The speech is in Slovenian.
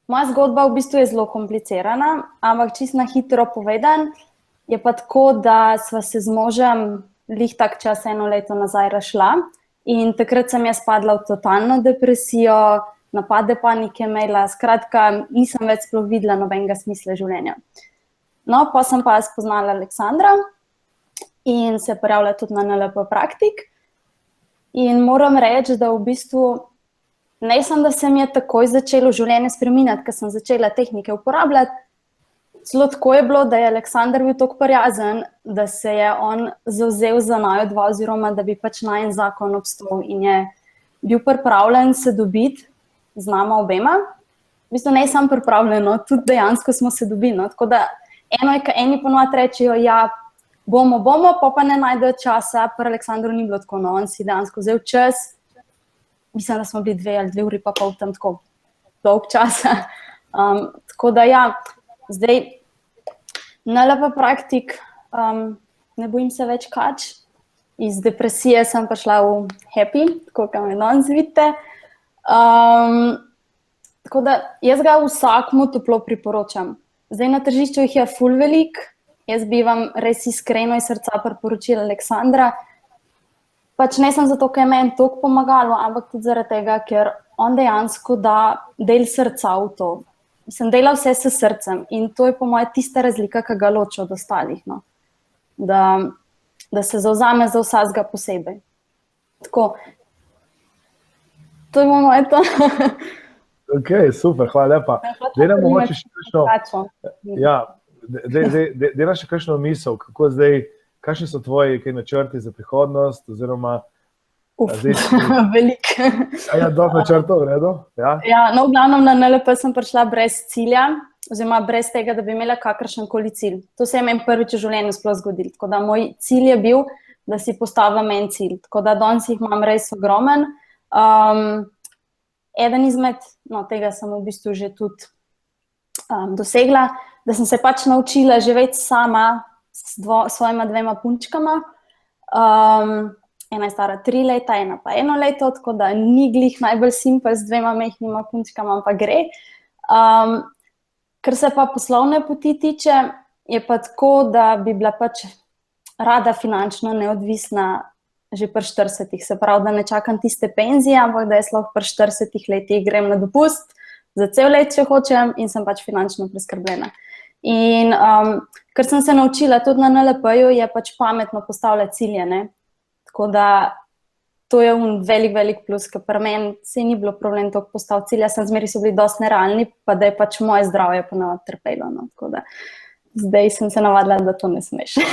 Moja zgodba v bistvu je zelo komplicirana, ampak čisto na hitro povedan, je pa tako, da sva se z možem lih tak čas 1 leto nazaj razšla in takrat sem jaz padla v totalno depresijo, napade panike imela, skratka, nisem več sploh videla nobenega smisla življenja. No, pa sem pa spoznala Aleksandra in se prijavila tudi na NLP praktik in moram reči, da v bistvu ne samo, da se mi je takoj začelo življenje spreminjati, ker sem začela tehnike uporabljati, celo tako je bilo, da je Aleksander bil tako prijazen, da se je on zavzel za naju dva oziroma da bi pač najin zakon obstal in je bil pripravljen se dobiti z nama obema. V bistvu ne samo pripravljeno, tudi dejansko smo se dobili, no. Tako da eno je, ko eni ponovadi rečejo, ja, bomo, pa ne najdejo časa, pri Aleksandru ni bilo tako, no, on si dejansko vzel čas. Mislim, da smo bili 2 ali 2 uri pa pol tam tako dolg časa. Tako da ja, zdaj NLP praktik, ne bojim se več kač. Iz depresije sem prišla v happy, tako kot me danes vidite. Tako da jaz ga vsakmu toplo priporočam. Zdaj na tržišču jih je ful velik, jaz bi vam res iskreno iz srca priporočila Aleksandra. Pač ne samo zato, ker je meni toliko pomagalo, ampak tudi zaradi tega, ker on dejansko da del srca v to. Mislim, dela vse s srcem in to je po moje tista razlika, ki ga loči od ostalih, no. Da se zavzame za vsakega posebej. Tako. To je moje to. Ok, super, hvala lepa. Daj nam mogoče še kakšno, ja, daj nam še kakšno misel, kako zdaj, kakšni so tvoji načrti za prihodnost, oziroma... Velik. Ja, dosti načrtov, v redu? Ja, no, v glavnem na NLP sem prišla brez cilja, oziroma brez tega, da bi imela kakršenkoli cilj. To se je meni prvič v življenju sploh zgodilo. Tako da moj cilj je bil, da si postavim en cilj. Tako da danes jih imam res ogromen. Eden izmed, no, tega sem v bistvu že tudi dosegla, da sem se pač naučila živeti sama s svojima 2 punčkama. Ena je stara 3 leta, ena pa 1 leto, tako da ni glih najbolj simpel z 2 majhnima punčkama, pa gre. Kar se pa poslovne poti tiče, je pa tako, da bi bila pač rada finančno neodvisna že pri 40, se pravi, da ne čakam tiste penzije, ampak da jaz lahko pri 40 letih grem na dopust za cel let, če hočem, in sem pač finančno preskrbljena. In ker sem se naučila tudi na NLP-ju, je pač pametno postavljati cilje, ne. Tako da to je velik plus, ker pri meni se ni bilo problem toliko postaviti cilja, sem zmeri so bili dosti nerealni, pa da je pač moje zdravje ponavadi trpelo, no. Tako da zdaj sem se navadila, da to ne smeš.